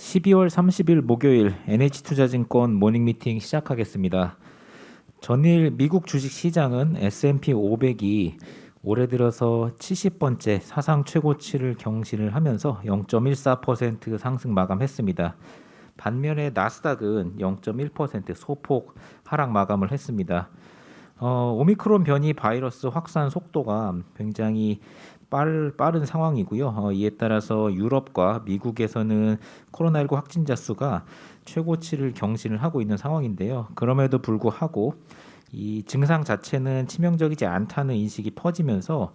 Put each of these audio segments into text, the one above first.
12월 30일 목요일 NH투자증권 모닝미팅 시작하겠습니다. 전일 미국 주식 시장은 S&P 500이 올해 들어서 70번째 사상 최고치를 경신을 하면서 0.14% 상승 마감했습니다. 반면에 나스닥은 0.1% 소폭 하락 마감을 했습니다. 오미크론 변이 바이러스 확산 속도가 굉장히 빠른 상황이고요. 이에 따라서 유럽과 미국에서는 코로나19 확진자 수가 최고치를 경신을 하고 있는 상황인데요. 그럼에도 불구하고 이 증상 자체는 치명적이지 않다는 인식이 퍼지면서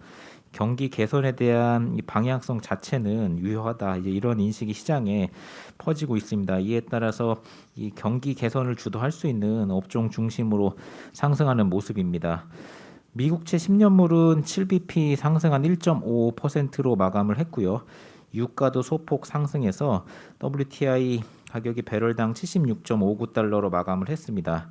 경기 개선에 대한 이 방향성 자체는 유효하다. 이제 이런 인식이 시장에 퍼지고 있습니다. 이에 따라서 이 경기 개선을 주도할 수 있는 업종 중심으로 상승하는 모습입니다. 미국채 10년물은 7bp 상승한 1.5%로 마감을 했고요. 유가도 소폭 상승해서 WTI 가격이 배럴당 76.59달러로 마감을 했습니다.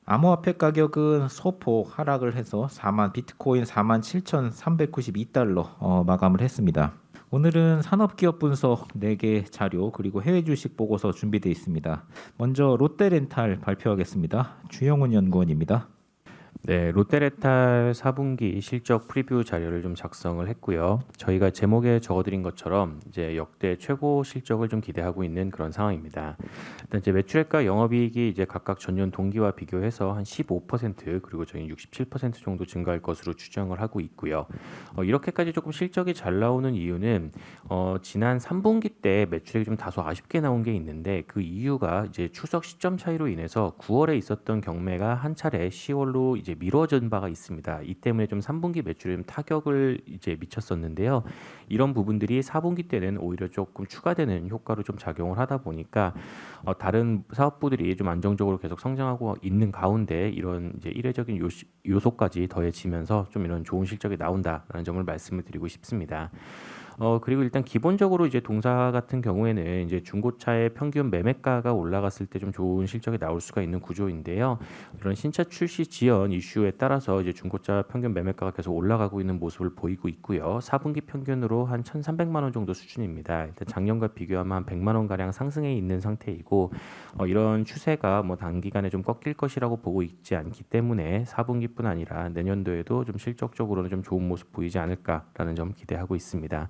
암호화폐 가격은 소폭 하락을 해서 비트코인 47,392달러 마감을 했습니다. 오늘은 산업기업 분석 4개 자료 그리고 해외 주식 보고서 준비되어 있습니다. 먼저 롯데렌탈 발표하겠습니다. 주영훈 연구원입니다. 네, 롯데렌탈 4분기 실적 프리뷰 자료를 좀 작성을 했고요. 저희가 제목에 적어드린 것처럼 이제 역대 최고 실적을 좀 기대하고 있는 그런 상황입니다. 일단 이제 매출액과 영업이익이 이제 각각 전년 동기와 비교해서 한 15% 그리고 저희 67% 정도 증가할 것으로 추정을 하고 있고요. 이렇게까지 조금 실적이 잘 나오는 이유는 지난 3분기 때 매출액이 좀 다소 아쉽게 나온 게 있는데 그 이유가 이제 추석 시점 차이로 인해서 9월에 있었던 경매가 한 차례 10월로 이제 미뤄진 바가 있습니다. 이 때문에 좀 3분기 매출에 좀 타격을 이제 미쳤었는데요. 이런 부분들이 4분기 때는 오히려 조금 추가되는 효과로 좀 작용을 하다 보니까 다른 사업부들이 좀 안정적으로 계속 성장하고 있는 가운데 이런 이제 이례적인 요소까지 더해지면서 좀 이런 좋은 실적이 나온다라는 점을 말씀을 드리고 싶습니다. 그리고 일단 기본적으로 이제 동사 같은 경우에는 이제 중고차의 평균 매매가가 올라갔을 때 좀 좋은 실적이 나올 수가 있는 구조인데요. 이런 신차 출시 지연 이슈에 따라서 이제 중고차 평균 매매가가 계속 올라가고 있는 모습을 보이고 있고요. 4분기 평균으로 한 1,300만 원 정도 수준입니다. 일단 작년과 비교하면 한 100만 원 가량 상승해 있는 상태이고 이런 추세가 뭐 단기간에 좀 꺾일 것이라고 보고 있지 않기 때문에 4분기뿐 아니라 내년도에도 좀 실적적으로는 좀 좋은 모습 보이지 않을까라는 점 기대하고 있습니다.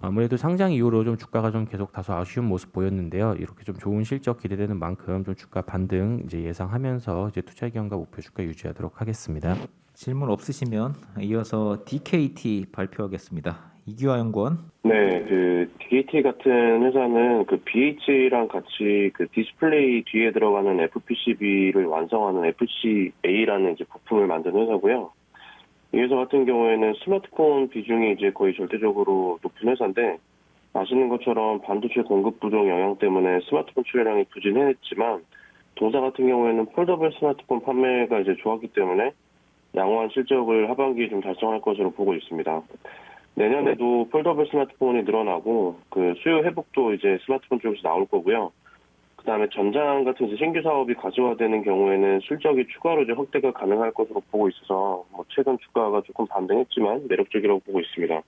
아무래도 상장 이후로 좀 주가가 좀 계속 다소 아쉬운 모습 보였는데요. 이렇게 좀 좋은 실적 기대되는 만큼 좀 주가 반등 이제 예상하면서 이제 투자 기관과 목표 주가 유지하도록 하겠습니다. 질문 없으시면 이어서 DKT 발표하겠습니다. 이규하 연구원. 네, 그 DKT 같은 회사는 그 BH랑 같이 그 디스플레이 뒤에 들어가는 FPCB를 완성하는 FCA라는 이제 부품을 만드는 회사고요. 이 회사 같은 경우에는 스마트폰 비중이 이제 거의 절대적으로 높은 회사인데, 아시는 것처럼 반도체 공급 부족 영향 때문에 스마트폰 출하량이 부진했지만 동사 같은 경우에는 폴더블 스마트폰 판매가 이제 좋았기 때문에 양호한 실적을 하반기에 좀 달성할 것으로 보고 있습니다. 내년에도 폴더블 스마트폰이 늘어나고 그 수요 회복도 이제 스마트폰 쪽에서 나올 거고요. 그다음에 전장 같은 이제 신규 사업이 가져화되는 경우에는 실적이 추가로 이제 확대가 가능할 것으로 보고 있어서 최근 주가가 조금 반등했지만 매력적이라고 보고 있습니다.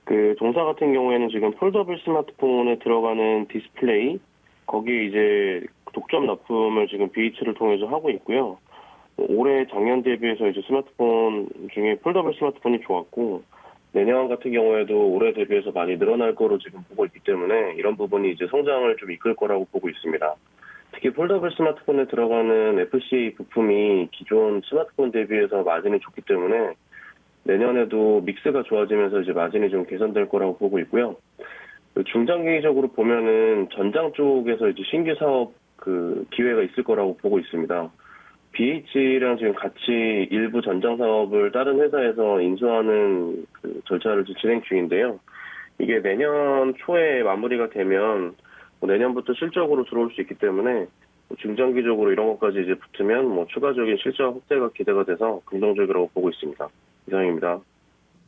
그 동사 같은 경우에는 지금 폴더블 스마트폰에 들어가는 디스플레이 거기에 이제 독점 납품을 지금 BH를 통해서 하고 있고요. 올해 작년 대비해서 이제 스마트폰 중에 폴더블 스마트폰이 좋았고 내년 같은 경우에도 올해 대비해서 많이 늘어날 거로 지금 보고 있기 때문에 이런 부분이 이제 성장을 좀 이끌 거라고 보고 있습니다. 특히 폴더블 스마트폰에 들어가는 FCA 부품이 기존 스마트폰 대비해서 마진이 좋기 때문에 내년에도 믹스가 좋아지면서 이제 마진이 좀 개선될 거라고 보고 있고요. 중장기적으로 보면은 전장 쪽에서 이제 신규 사업 그 기회가 있을 거라고 보고 있습니다. BH랑 지금 같이 일부 전장 사업을 다른 회사에서 인수하는 그 절차를 진행 중인데요. 이게 내년 초에 마무리가 되면 내년부터 실적으로 들어올 수 있기 때문에 중장기적으로 이런 것까지 이제 붙으면 추가적인 실적 확대가 기대가 돼서 긍정적이라고 보고 있습니다. 이상입니다.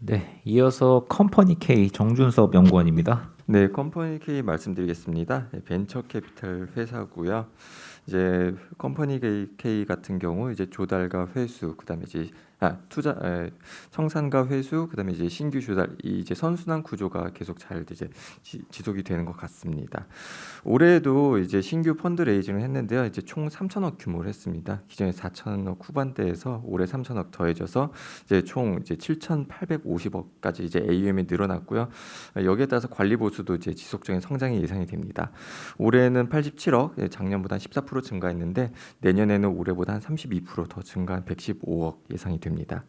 네, 이어서 컴퍼니 K 정준섭 연구원입니다. 네, 컴퍼니 K 말씀드리겠습니다. 벤처 캐피탈 회사고요. 이제 컴퍼니 K 같은 경우 이제 조달과 회수, 그다음에 이제 청산과 회수, 그다음에 이제 신규 조달, 이 이제 선순환 구조가 계속 잘 이제 지속이 되는 것 같습니다. 올해도 이제 신규 펀드 레이징을 했는데요. 이제 총 3천억 규모를 했습니다. 기존에 4천억 후반대에서 올해 3천억 더해져서 이제 총 이제 7,850억까지 이제 AUM이 늘어났고요. 여기에 따라서 관리 보수도 이제 지속적인 성장이 예상이 됩니다. 올해는 87억, 작년보다 14% 증가했는데 내년에는 올해보다 한 32% 더 증가한 115억 예상이 됩니다.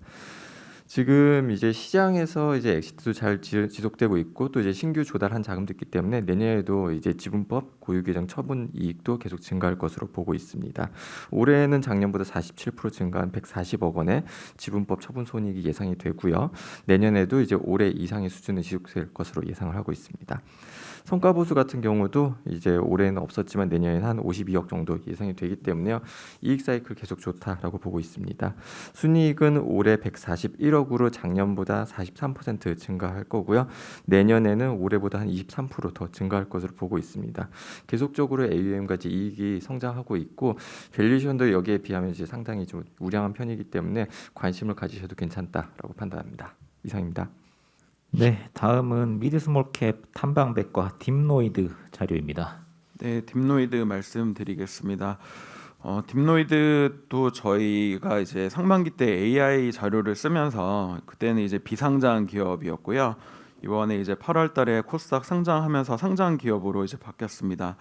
지금 이제 시장에서 이제 엑시트도 잘 지속되고 있고 또 이제 신규 조달한 자금도 있기 때문에 내년에도 이제 지분법 고유계정 처분 이익도 계속 증가할 것으로 보고 있습니다. 올해는 작년보다 47% 증가한 140억 원의 지분법 처분 손익이 예상이 되고요. 내년에도 이제 올해 이상의 수준은 지속될 것으로 예상을 하고 있습니다. 성과 보수 같은 경우도 이제 올해는 없었지만 내년에는 한 52억 정도 예상이 되기 때문에요. 이익 사이클 계속 좋다라고 보고 있습니다. 순이익은 올해 141억으로 작년보다 43% 증가할 거고요. 내년에는 올해보다 한 23% 더 증가할 것으로 보고 있습니다. 계속적으로 AUM과 이익이 성장하고 있고 밸류에이션도 여기에 비하면 이제 상당히 좀 우량한 편이기 때문에 관심을 가지셔도 괜찮다라고 판단합니다. 이상입니다. 네, 다음은 미드스몰캡 탐방백과 딥노이드 자료입니다. 네, 딥노이드 말씀드리겠습니다. 딥노이드도 저희가 이제 상반기 때 AI 자료를 쓰면서 그때는 이제 비상장 기업이었고요. 이번에 이제 8월달에 코스닥 상장하면서 상장 기업으로 이제 바뀌었습니다.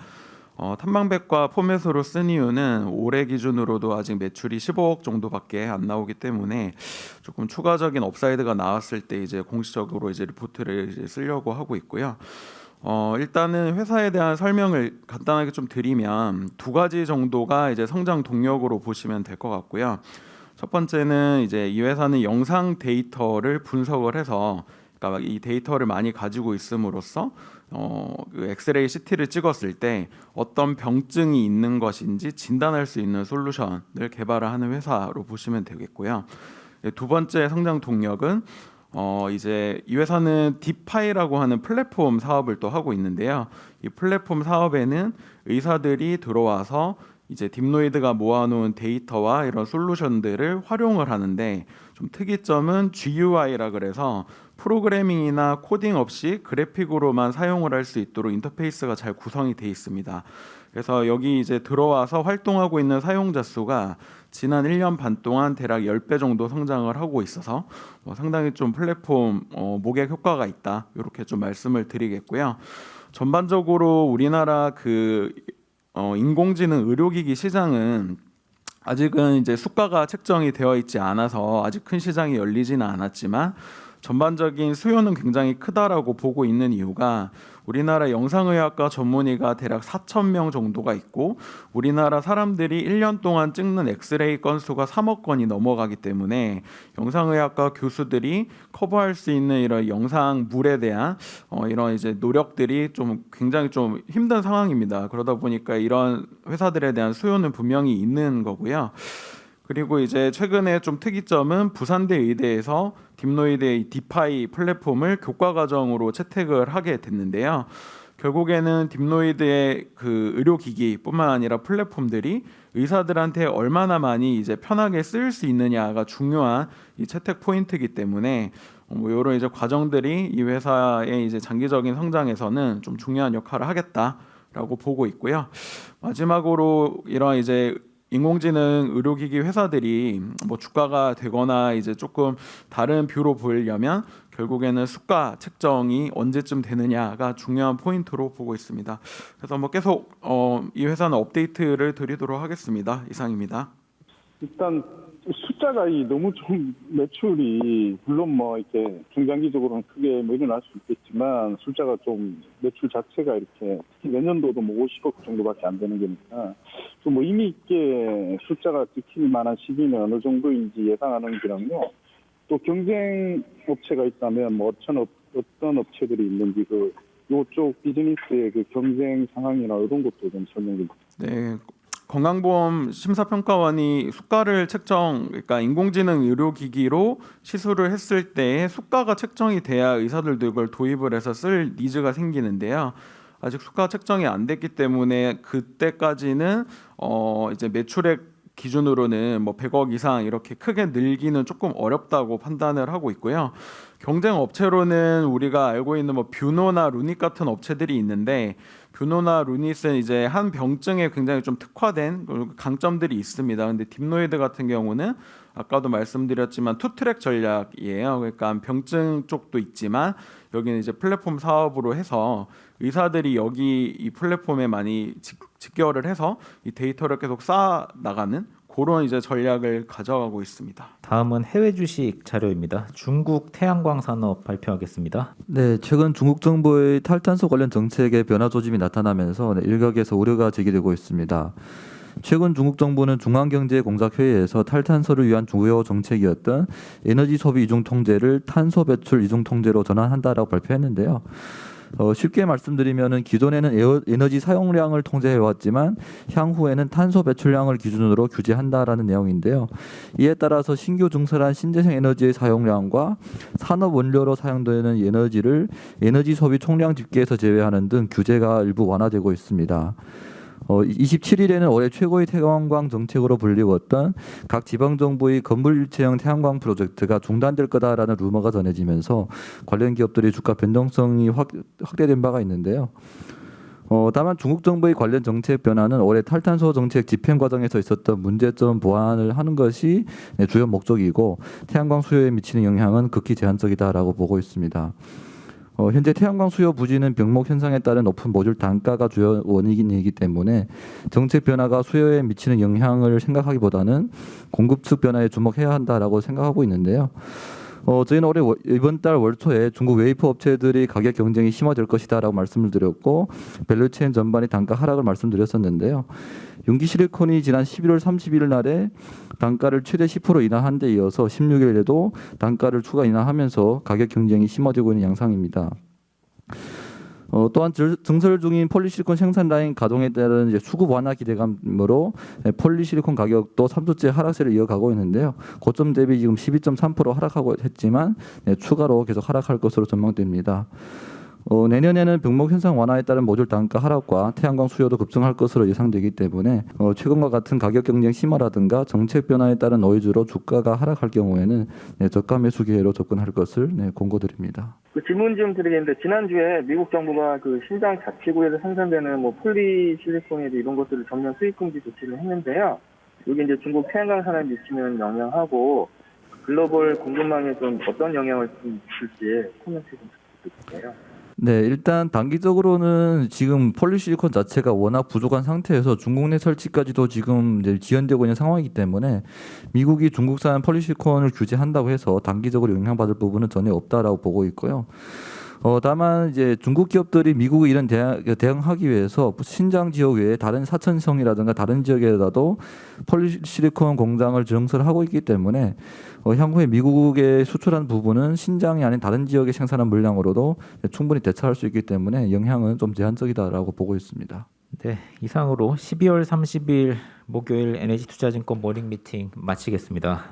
탐방백과 포맷으로 쓴 이유는 올해 기준으로도 아직 매출이 15억 정도밖에 안 나오기 때문에 조금 추가적인 업사이드가 나왔을 때 이제 공식적으로 이제 리포트를 이제 쓰려고 하고 있고요. 일단은 회사에 대한 설명을 간단하게 좀 드리면 두 가지 정도가 이제 성장 동력으로 보시면 될 것 같고요. 첫 번째는 이제 이 회사는 영상 데이터를 분석을 해서 그러니까 이 데이터를 많이 가지고 있음으로써 그 엑스레이 CT를 찍었을 때 어떤 병증이 있는 것인지 진단할 수 있는 솔루션을 개발을 하는 회사로 보시면 되겠고요. 두 번째 성장 동력은 이제 이 회사는 딥파이라고 하는 플랫폼 사업을 또 하고 있는데요. 이 플랫폼 사업에는 의사들이 들어와서 이제 딥노이드가 모아놓은 데이터와 이런 솔루션들을 활용을 하는데 좀 특이점은 GUI라 그래서 프로그래밍이나 코딩 없이 그래픽으로만 사용을 할 수 있도록 인터페이스가 잘 구성이 돼 있습니다. 그래서 여기 이제 들어와서 활동하고 있는 사용자 수가 지난 1년 반 동안 대략 10배 정도 성장을 하고 있어서 상당히 좀 플랫폼 모객 효과가 있다. 이렇게 좀 말씀을 드리겠고요. 전반적으로 우리나라 그 인공지능 의료기기 시장은 아직은 이제 수가가 책정이 되어 있지 않아서 아직 큰 시장이 열리지는 않았지만 전반적인 수요는 굉장히 크다라고 보고 있는 이유가 우리나라 영상의학과 전문의가 대략 4,000명 정도가 있고 우리나라 사람들이 1년 동안 찍는 엑스레이 건수가 3억 건이 넘어가기 때문에 영상의학과 교수들이 커버할 수 있는 이런 영상물에 대한 이런 이제 노력들이 좀 굉장히 좀 힘든 상황입니다. 그러다 보니까 이런 회사들에 대한 수요는 분명히 있는 거고요. 그리고 이제 최근에 좀 특이점은 부산대 의대에서 딥노이드의 딥파이 플랫폼을 교과 과정으로 채택을 하게 됐는데요. 결국에는 딥노이드의 그 의료기기뿐만 아니라 플랫폼들이 의사들한테 얼마나 많이 이제 편하게 쓰일 수 있느냐가 중요한 이 채택 포인트이기 때문에 이런 이제 과정들이 이 회사의 이제 장기적인 성장에서는 좀 중요한 역할을 하겠다라고 보고 있고요. 마지막으로 이런 이제 인공지능 의료기기 회사들이 뭐 주가가 되거나 이제 조금 다른 뷰로 보이려면 결국에는 수가 책정이 언제쯤 되느냐가 중요한 포인트로 보고 있습니다. 그래서 뭐 계속 이 회사는 업데이트를 드리도록 하겠습니다. 이상입니다. 일단 숫자가 너무 좀 매출이 물론 뭐 이렇게 중장기적으로는 크게 뭐 일어날 수 있겠지만 숫자가 좀 매출 자체가 이렇게 특히 내년도도 뭐 50억 정도밖에 안 되는 거니까 좀 뭐 의미 있게 숫자가 찍힐 만한 시기는 어느 정도인지 예상하는 거랑요. 또 경쟁 업체가 있다면 뭐 어떤 업체들이 있는지 이쪽 비즈니스의 그 경쟁 상황이나 이런 것도 좀 설명해 주세요. 네. 건강보험 심사평가원이 수가를 그러니까 인공지능 의료기기로 시술을 했을 때 수가가 책정이 돼야 의사들도 이걸 도입을 해서 쓸 니즈가 생기는데요. 아직 수가 책정이 안 됐기 때문에 그때까지는 이제 매출액 기준으로는 뭐 100억 이상 이렇게 크게 늘기는 조금 어렵다고 판단을 하고 있고요. 경쟁 업체로는 우리가 알고 있는 뭐 뷰노나 루닛 같은 업체들이 있는데, 뷰노나 루닛은 이제 한 병증에 굉장히 좀 특화된 강점들이 있습니다. 근데 딥노이드 같은 경우는 아까도 말씀드렸지만 투트랙 전략이에요. 그러니까 병증 쪽도 있지만 여기는 이제 플랫폼 사업으로 해서 의사들이 여기 이 플랫폼에 많이 직결을 해서 이 데이터를 계속 쌓아 나가는 그런 이제 전략을 가져가고 있습니다. 다음은 해외 주식 자료입니다. 중국 태양광 산업 발표하겠습니다. 네, 최근 중국 정부의 탈탄소 관련 정책의 변화 조짐이 나타나면서 일각에서 우려가 제기되고 있습니다. 최근 중국 정부는 중앙경제공작회의에서 탈탄소를 위한 주요 정책이었던 에너지 소비 이중 통제를 탄소 배출 이중 통제로 전환한다라고 발표했는데요. 쉽게 말씀드리면은 기존에는 에너지 사용량을 통제해 왔지만 향후에는 탄소 배출량을 기준으로 규제한다라는 내용인데요. 이에 따라서 신규 증설한 신재생 에너지의 사용량과 산업 원료로 사용되는 에너지를 에너지 소비 총량 집계에서 제외하는 등 규제가 일부 완화되고 있습니다. 27일에는 올해 최고의 태양광 정책으로 불리웠던 각 지방정부의 건물 일체형 태양광 프로젝트가 중단될 거다라는 루머가 전해지면서 관련 기업들의 주가 변동성이 확대된 바가 있는데요. 다만 중국 정부의 관련 정책 변화는 올해 탈탄소 정책 집행 과정에서 있었던 문제점 보완을 하는 것이 주요 목적이고, 태양광 수요에 미치는 영향은 극히 제한적이다라고 보고 있습니다. 현재 태양광 수요 부진은 병목 현상에 따른 높은 모듈 단가가 주요 원인이기 때문에 정책 변화가 수요에 미치는 영향을 생각하기보다는 공급 측 변화에 주목해야 한다라고 생각하고 있는데요. 저희는 올해 이번 달 월 초에 중국 웨이퍼 업체들이 가격 경쟁이 심화될 것이다라고 말씀을 드렸고, 밸류체인 전반의 단가 하락을 말씀드렸었는데요. 윤기 실리콘이 지난 11월 30일 날에 단가를 최대 10% 인하한 데 이어서 16일에도 단가를 추가 인하하면서 가격 경쟁이 심화되고 있는 양상입니다. 또한 증설 중인 폴리실리콘 생산 라인 가동에 따른 이제 수급 완화 기대감으로 폴리실리콘 가격도 3주째 하락세를 이어가고 있는데요. 고점 대비 지금 12.3% 하락하고 했지만 추가로 계속 하락할 것으로 전망됩니다. 내년에는 병목 현상 완화에 따른 모듈 단가 하락과 태양광 수요도 급증할 것으로 예상되기 때문에 최근과 같은 가격 경쟁 심화라든가 정책 변화에 따른 노이즈로 주가가 하락할 경우에는 저가 매수 기회로 접근할 것을 공고드립니다. 그 질문 좀 드리겠는데, 지난주에 미국 정부가 그 신장 자치구에서 생산되는 뭐 폴리실리콘이나 이런 것들을 전면 수입 금지 조치를 했는데요. 여기 이제 중국 태양광 산업에 미치는 영향하고 글로벌 공급망에 좀 어떤 영향을 줄지 코멘트 좀 부탁드릴게요. 네, 일단 단기적으로는 지금 폴리실리콘 자체가 워낙 부족한 상태에서 중국 내 설치까지도 지금 이제 지연되고 있는 상황이기 때문에 미국이 중국산 폴리실리콘을 규제한다고 해서 단기적으로 영향받을 부분은 전혀 없다라고 보고 있고요. 다만 이제 중국 기업들이 미국의 이런 대응하기 위해서 신장 지역 외에 다른 사천성이라든가 다른 지역에다도 폴리실리콘 공장을 증설하고 있기 때문에 향후에 미국에 수출한 부분은 신장이 아닌 다른 지역에 생산한 물량으로도 충분히 대처할 수 있기 때문에 영향은 좀 제한적이다라고 보고 있습니다. 네, 이상으로 12월 30일 목요일 NH투자증권 모닝 미팅 마치겠습니다.